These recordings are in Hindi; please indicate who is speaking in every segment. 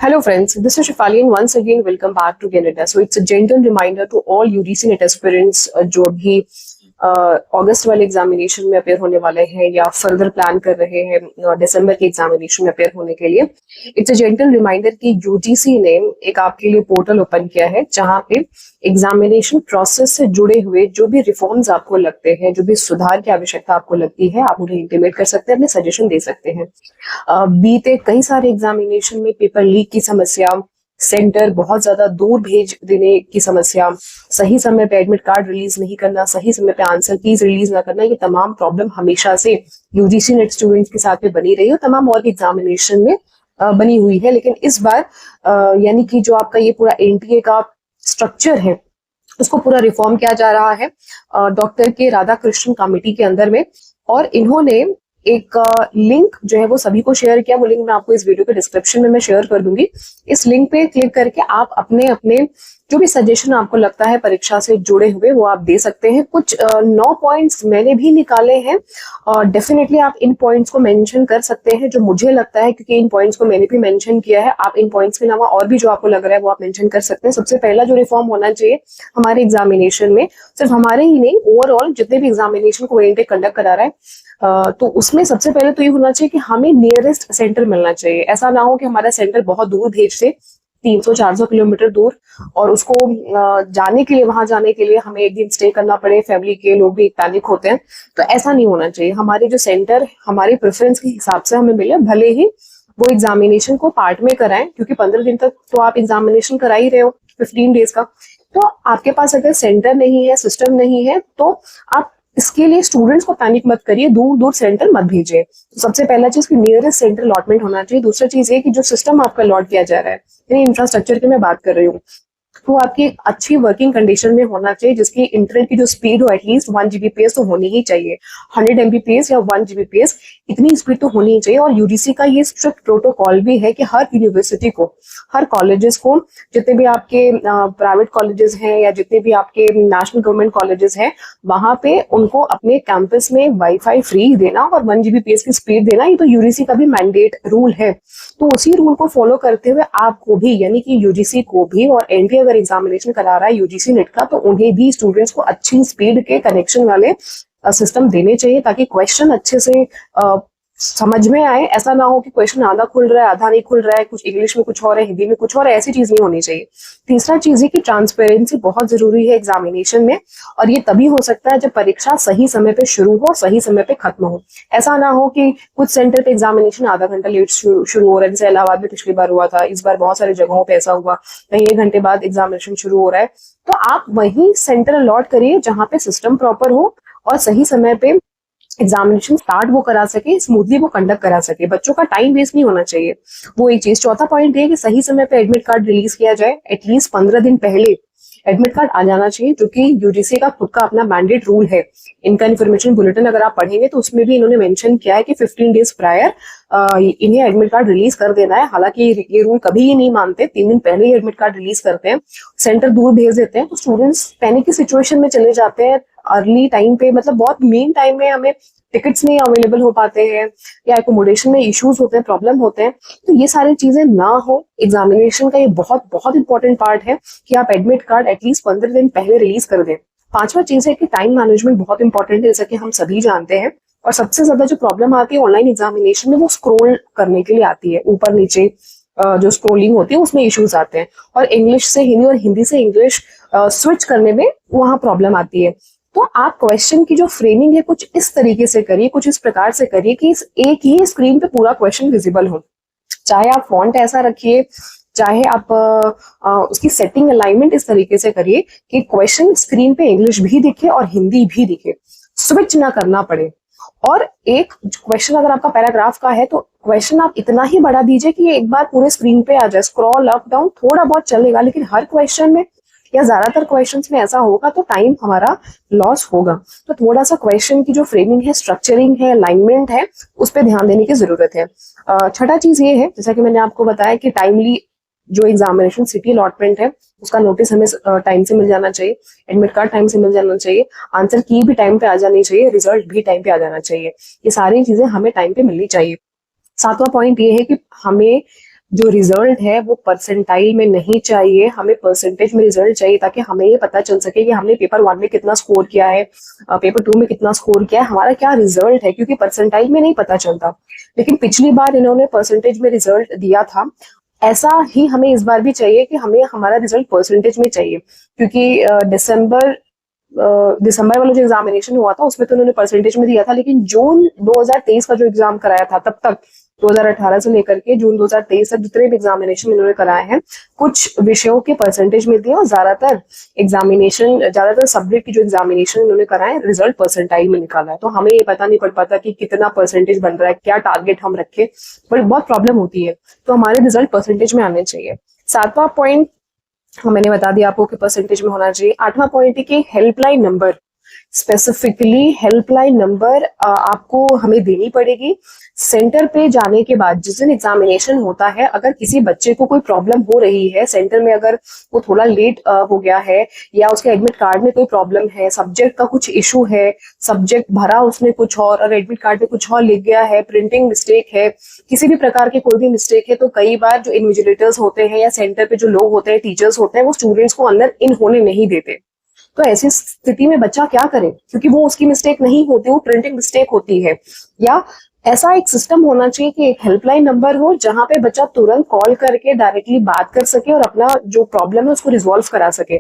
Speaker 1: Hello friends, this is Shifali and once again welcome back to Canada. So it's a gentle reminder to all UGC NET aspirants जो भी अगस्त वाले एग्जामिनेशन में अपेयर होने वाले हैं या फर्दर प्लान कर रहे हैं दिसंबर के एग्जामिनेशन में अपेयर होने के लिए। इट्स अ जेंटल रिमाइंडर कि यूजीसी ने एक आपके लिए पोर्टल ओपन किया है जहां पे एग्जामिनेशन प्रोसेस से जुड़े हुए जो भी रिफॉर्म्स आपको लगते हैं, जो भी सुधार की आवश्यकता आपको लगती है, आप उन्हें इंटीमेट कर सकते हैं, अपने सजेशन दे सकते हैं। बीते कई सारे एग्जामिनेशन में पेपर लीक की समस्या, सेंटर बहुत ज्यादा दूर भेज देने की समस्या, सही समय पे एडमिट कार्ड रिलीज नहीं करना, सही समय पे आंसर कीज रिलीज ना करना, ये तमाम प्रॉब्लम हमेशा से यूजीसी नेट स्टूडेंट्स के साथ में बनी रही है और तमाम और एग्जामिनेशन में बनी हुई है। लेकिन इस बार यानी कि जो आपका ये पूरा एनटीए का स्ट्रक्चर है उसको पूरा रिफॉर्म किया जा रहा है डॉक्टर के राधाकृष्णन कमेटी के अंदर में। और इन्होंने एक लिंक जो है वो सभी को शेयर किया। वो लिंक मैं आपको इस वीडियो के डिस्क्रिप्शन में मैं शेयर कर दूंगी। इस लिंक पे क्लिक करके आप अपने अपने जो भी सजेशन आपको लगता है परीक्षा से जुड़े हुए वो आप दे सकते हैं। कुछ 9 पॉइंट्स मैंने भी निकाले हैं और डेफिनेटली आप इन पॉइंट्स को मेंशन कर सकते हैं जो मुझे लगता है, क्योंकि इन पॉइंट्स को मैंने भी मेंशन किया है। आप इन पॉइंट्स के अलावा और भी जो आपको लग रहा है वो आप मेंशन कर सकते हैं। सबसे पहला जो रिफॉर्म होना चाहिए हमारे एग्जामिनेशन में, सिर्फ हमारे ही नहीं, ओवरऑल जितने भी एग्जामिनेशन को एनटेक कंडक्ट करा रहा है तो उसमें सबसे पहले तो ये होना चाहिए कि हमें नियरेस्ट सेंटर मिलना चाहिए। ऐसा ना हो कि हमारा सेंटर बहुत दूर भेज दे, 300-400 किलोमीटर दूर, और उसको जाने के लिए, वहां जाने के लिए हमें एक दिन स्टे करना पड़े। फैमिली के लोग भी पैनिक होते हैं, तो ऐसा नहीं होना चाहिए। हमारे जो सेंटर हमारी प्रेफरेंस के हिसाब से हमें मिले, भले ही वो एग्जामिनेशन को पार्ट में कराएं, क्योंकि 15 दिन तक तो आप एग्जामिनेशन करा ही रहे हो, 15 डेज का। तो आपके पास अगर सेंटर नहीं है, सिस्टम नहीं है, तो आप इसके लिए स्टूडेंट्स को पैनिक मत करिए, दूर दूर सेंटर मत भेजिए। तो सबसे पहला चीज कि नियरेस्ट सेंटर अलॉटमेंट होना चाहिए। दूसरा चीज ये कि जो सिस्टम आपका अलॉट किया जा रहा है, यानी इंफ्रास्ट्रक्चर की मैं बात कर रही हूँ, वो आपकी अच्छी वर्किंग कंडीशन में होना चाहिए, जिसकी इंटरनेट की जो स्पीड हो एटलीस्ट 1 Gbps तो होनी ही चाहिए। 100 Mbps या 1 Gbps इतनी स्पीड तो होनी ही चाहिए। और यूजीसी का ये स्ट्रिक्ट प्रोटोकॉल भी है कि हर यूनिवर्सिटी को, हर कॉलेजेस को, जितने भी आपके प्राइवेट कॉलेजेस हैं या जितने भी आपके नेशनल गवर्नमेंट कॉलेजेस हैं, वहां पे उनको अपने कैंपस में वाईफाई फ्री देना और 1 Gbps की स्पीड देना, ये तो यूजीसी का भी मैंडेट रूल है। तो उसी रूल को फॉलो करते हुए आपको भी, यानी कि यूजीसी को भी, और एनटीए अगर एग्जामिनेशन करा रहा है यूजीसी नेट का, तो उन्हें भी स्टूडेंट्स को अच्छी स्पीड के कनेक्शन वाले सिस्टम देने चाहिए, ताकि क्वेश्चन अच्छे से समझ में आए। ऐसा ना हो कि क्वेश्चन आधा खुल रहा है, आधा नहीं खुल रहा है, कुछ इंग्लिश में कुछ और है, हिंदी में कुछ और है, ऐसी चीज नहीं होनी चाहिए। तीसरा चीज है कि ट्रांसपेरेंसी बहुत जरूरी है एग्जामिनेशन में, और ये तभी हो सकता है जब परीक्षा सही समय पे शुरू हो, सही समय पे खत्म हो। ऐसा ना हो कि कुछ सेंटर पे एग्जामिनेशन आधा घंटा लेट शुरू हो रहा है, जैसे इलाहाबाद में पिछली बार हुआ था, इस बार बहुत सारी जगहों पे ऐसा हुआ, कहीं 1 घंटे बाद एग्जामिनेशन शुरू हो रहा है। तो आप वही सेंटर अलॉट करिए जहां पे सिस्टम प्रॉपर हो और सही समय पे एग्जामिनेशन स्टार्ट वो करा सके, स्मूथली वो कंडक्ट करा सके। बच्चों का टाइम वेस्ट नहीं होना चाहिए, वो एक चीज। चौथा पॉइंट ये कि सही समय पे एडमिट कार्ड रिलीज किया जाए। एटलीस्ट 15 दिन पहले एडमिट कार्ड आ जाना चाहिए, जो कि यूजीसी का खुद का अपना मैंडेट रूल है। इनका इन्फॉर्मेशन बुलेटिन अगर आप पढ़ेंगे तो उसमें भी इन्होंने मेंशन किया है कि 15 डेज प्रायर इन्हें एडमिट कार्ड रिलीज कर देना है। हालांकि ये रूल कभी ही नहीं मानते, 3 दिन पहले ही एडमिट कार्ड रिलीज करते हैं, सेंटर दूर भेज देते हैं, तो स्टूडेंट्स पैनिक की सिचुएशन में चले जाते हैं अर्ली टाइम पे। मतलब बहुत मेन टाइम में हमें टिकट्स नहीं अवेलेबल हो पाते हैं या एकोमोडेशन में इश्यूज होते हैं, प्रॉब्लम होते हैं। तो ये सारी चीजें ना हो, एग्जामिनेशन का ये बहुत बहुत इंपॉर्टेंट पार्ट है कि आप एडमिट कार्ड एटलीस्ट 15 दिन पहले रिलीज कर दें। पांचवा चीज है कि टाइम मैनेजमेंट बहुत इंपॉर्टेंट है, जैसा कि हम सभी जानते हैं। और सबसे ज्यादा जो प्रॉब्लम आती है ऑनलाइन एग्जामिनेशन में, वो स्क्रोल करने के लिए आती है, ऊपर नीचे जो स्क्रोलिंग होती है उसमें इश्यूज आते हैं। और इंग्लिश से हिंदी और हिंदी से इंग्लिश स्विच करने में वहां प्रॉब्लम आती है। तो आप क्वेश्चन की जो फ्रेमिंग है कुछ इस तरीके से करिए, कुछ इस प्रकार से करिए कि इस एक ही स्क्रीन पे पूरा क्वेश्चन विजिबल हो। चाहे आप फॉन्ट ऐसा रखिए, चाहे आप उसकी सेटिंग अलाइनमेंट इस तरीके से करिए कि क्वेश्चन स्क्रीन पे इंग्लिश भी दिखे और हिंदी भी दिखे, स्विच ना करना पड़े। और एक क्वेश्चन अगर आपका पैराग्राफ का है तो क्वेश्चन आप इतना ही बढ़ा दीजिए कि एक बार पूरे स्क्रीन पे आ जाए। स्क्रॉल अप डाउन थोड़ा बहुत चलेगा, लेकिन हर क्वेश्चन में या ज्यादातर क्वेश्चंस में ऐसा होगा तो टाइम हमारा लॉस होगा। तो थोड़ा सा क्वेश्चन की जो फ्रेमिंग है, स्ट्रक्चरिंग है, अलाइनमेंट है, उस पर ध्यान देने की जरूरत है। छठा चीज ये है, जैसा कि मैंने आपको बताया, कि टाइमली जो एग्जामिनेशन सिटी अलॉटमेंट है उसका नोटिस हमें टाइम से मिल जाना चाहिए, एडमिट कार्ड टाइम से मिल जाना चाहिए, आंसर की भी टाइम पे आ जानी चाहिए, रिजल्ट भी टाइम पे आ जाना चाहिए। ये सारी चीजें हमें टाइम पे मिलनी चाहिए। सातवां पॉइंट ये है कि हमें जो रिजल्ट है वो परसेंटाइल में नहीं चाहिए, हमें परसेंटेज में रिजल्ट चाहिए, ताकि हमें ये पता चल सके कि हमने पेपर 1 में कितना स्कोर किया है, पेपर 2 में कितना स्कोर किया है, हमारा क्या रिजल्ट है, क्योंकि परसेंटाइल में नहीं पता चलता। लेकिन पिछली बार इन्होंने परसेंटेज में रिजल्ट दिया था, ऐसा ही हमें इस बार भी चाहिए कि हमें हमारा रिजल्ट परसेंटेज में चाहिए, क्योंकि दिसंबर वाला जो एग्जामिनेशन हुआ था उसमें तो उन्होंने परसेंटेज में दिया था, लेकिन जून 2023 का जो एग्जाम कराया था तब तक, 2018 से लेकर के जून 2023 तक जितने भी एग्जामिनेशन इन्होंने कराए हैं, कुछ विषयों के परसेंटेज में दिए और ज्यादातर सब्जेक्ट की जो एग्जामिनेशन इन्होंने कराए रिजल्ट परसेंटाइल में निकाला है। तो हमें ये पता नहीं पड़ पाता कि कितना परसेंटेज बन रहा है, क्या टारगेट हम रखे, बट बहुत प्रॉब्लम होती है। तो हमारे रिजल्ट परसेंटेज में आने चाहिए। 7वां पॉइंट मैंने बता दिया आपको कि परसेंटेज में होना चाहिए। 8वां पॉइंट है कि helpline number, specifically helpline number आपको हमें देनी पड़ेगी। सेंटर पे जाने के बाद जिस दिन एग्जामिनेशन होता है, अगर किसी बच्चे को कोई प्रॉब्लम हो रही है सेंटर में, अगर वो थोड़ा लेट हो गया है या उसके एडमिट कार्ड में कोई प्रॉब्लम है, सब्जेक्ट का कुछ इशू है, सब्जेक्ट भरा उसने कुछ और एडमिट कार्ड पे कुछ और लिख गया है, प्रिंटिंग मिस्टेक है, किसी भी प्रकार की कोई भी मिस्टेक है, तो कई बार जो इन्विजिलेटर्स होते हैं या सेंटर पे जो लोग होते हैं, टीचर्स होते हैं, वो स्टूडेंट्स को अंदर इन होने नहीं देते। तो ऐसी स्थिति में बच्चा क्या करे, क्योंकि वो उसकी मिस्टेक नहीं होती, वो प्रिंटिंग मिस्टेक होती है। या ऐसा एक सिस्टम होना चाहिए कि एक हेल्पलाइन नंबर हो जहां पे बच्चा तुरंत कॉल करके डायरेक्टली बात कर सके और अपना जो प्रॉब्लम है उसको रिजॉल्व करा सके।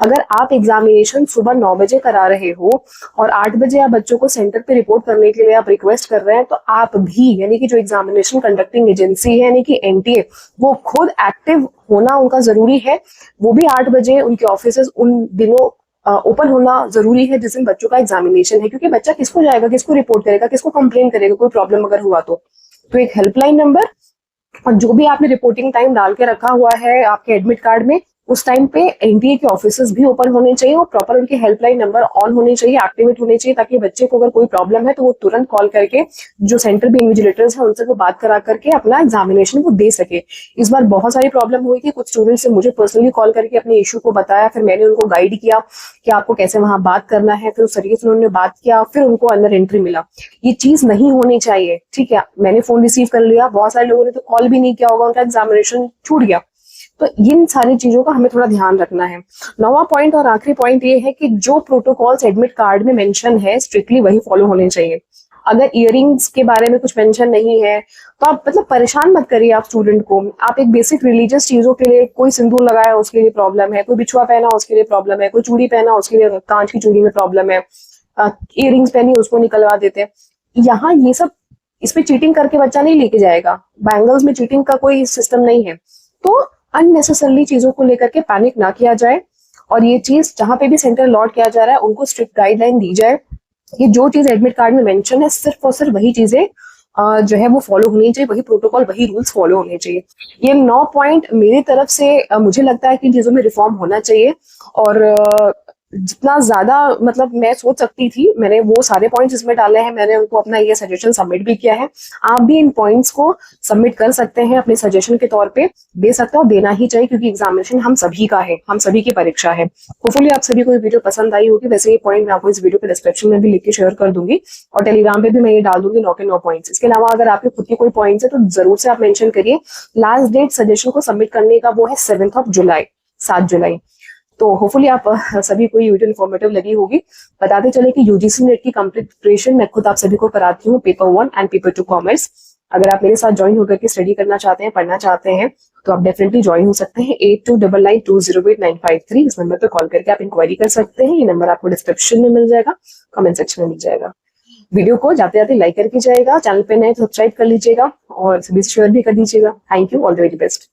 Speaker 1: अगर आप एग्जामिनेशन सुबह 9 बजे करा रहे हो और 8 बजे आप बच्चों को सेंटर पे रिपोर्ट करने के लिए आप रिक्वेस्ट कर रहे हैं, तो आप भी यानी कि जो एग्जामिनेशन कंडक्टिंग एजेंसी है यानी कि एनटीए, वो खुद एक्टिव होना उनका जरूरी है। वो भी 8 बजे उनके ऑफिस उन दिनों ओपन होना जरूरी है जिस दिन बच्चों का एग्जामिनेशन है, क्योंकि बच्चा किसको जाएगा, किसको रिपोर्ट करेगा, किसको कंप्लेन करेगा कोई प्रॉब्लम अगर हुआ तो एक हेल्पलाइन नंबर, और जो भी आपने रिपोर्टिंग टाइम डाल के रखा हुआ है आपके एडमिट कार्ड में, उस टाइम पे एनटीए के ऑफिसेज भी ओपन होने चाहिए और प्रॉपर उनके हेल्पलाइन नंबर ऑन होने चाहिए, एक्टिवेट होने चाहिए, ताकि बच्चे को अगर कोई प्रॉब्लम है तो वो तुरंत कॉल करके जो सेंटर पे इन्विजिलेटर्स हैं उनसे वो बात करा करके अपना एग्जामिनेशन वो दे सके। इस बार बहुत सारी प्रॉब्लम हुई थी, कुछ स्टूडेंट्स ने मुझे पर्सनली कॉल करके अपने इशू को बताया, फिर मैंने उनको गाइड किया कि आपको कैसे वहां बात करना है, फिर उस तरीके से उन्होंने बात किया, फिर उनको अंदर एंट्री मिला। ये चीज नहीं होनी चाहिए, ठीक है। मैंने फोन रिसीव कर लिया, बहुत सारे लोगों ने तो कॉल भी नहीं किया होगा, उनका एग्जामिनेशन छूट गया। तो इन सारी चीजों का हमें थोड़ा ध्यान रखना है। 9वां पॉइंट और आखिरी पॉइंट ये है कि जो प्रोटोकॉल्स एडमिट कार्ड में मेंशन है स्ट्रिक्टली वही फॉलो होने चाहिए। अगर इयरिंग्स के बारे में कुछ मेंशन नहीं है तो आप मतलब परेशान मत करिए आप स्टूडेंट को। आप एक बेसिक रिलीजियस चीजों के लिए, कोई सिंदूर लगाया उसके लिए प्रॉब्लम है, कोई बिछुआ पहना उसके लिए प्रॉब्लम है, कोई चूड़ी पहना उसके लिए कांच की चूड़ी में प्रॉब्लम है, इयरिंग्स पहनी उसको निकलवा देते हैं। यहाँ ये सब, इसमें चीटिंग करके बच्चा नहीं लेके जाएगा, बैंगल्स में चीटिंग का कोई सिस्टम नहीं है। तो अननेसेसरली चीजों को लेकर के पैनिक ना किया जाए, और ये चीज जहां पे भी सेंटर अलॉट किया जा रहा है उनको स्ट्रिक्ट गाइडलाइन दी जाए। ये जो चीज एडमिट कार्ड में मेंशन है सिर्फ और सिर्फ वही चीजें जो है वो फॉलो होनी चाहिए, वही प्रोटोकॉल, वही रूल्स फॉलो होने चाहिए। ये 9 पॉइंट मेरी तरफ से मुझे लगता है कि इन चीजों में रिफॉर्म होना चाहिए, और जितना ज्यादा मतलब मैं सोच सकती थी मैंने वो सारे पॉइंट्स इसमें डाले हैं। मैंने उनको अपना ये सजेशन सबमिट भी किया है। आप भी इन पॉइंट्स को सबमिट कर सकते हैं, अपने सजेशन के तौर पे दे सकते हो, देना ही चाहिए, क्योंकि एग्जामिनेशन हम सभी का है, हम सभी की परीक्षा है। होपफुली आप सभी को ये वीडियो पसंद आई होगी। वैसे ये पॉइंट मैं आपको इस वीडियो के डिस्क्रिप्शन में भी लिख के शेयर कर दूंगी, और टेलीग्राम पे भी मैं ये डाल दूंगी 9 के 9 पॉइंट्स। इसके अलावा अगर आपके खुद के कोई पॉइंट्स है तो जरूर से आप मेंशन करिए। लास्ट डेट सजेशन को सबमिट करने का वो है 7 जुलाई, 7 जुलाई। तो होपफुली आप सभी को ये वीडियो इन्फॉर्मेटिव लगी होगी। बताते चले कि यूजीसी नेट की कंप्लीट प्रिपरेशन मैं खुद आप सभी को कराती हूँ, पेपर 1 एंड पेपर 2 कॉमर्स। अगर आप मेरे साथ ज्वाइन होकर के स्टडी करना चाहते हैं, पढ़ना चाहते हैं, तो आप डेफिनेटली ज्वाइन हो सकते हैं। 8299208953 इस नंबर पर कॉल करके आप इंक्वायरी कर सकते हैं। ये नंबर आपको डिस्क्रिप्शन में मिल जाएगा, कमेंट सेक्शन में मिल जाएगा। वीडियो को जाते जाते लाइक करके जाएगा, चैनल पे नए तो सब्सक्राइब कर लीजिएगा और सभी शेयर भी कर दीजिएगा। Thank you, all the very best.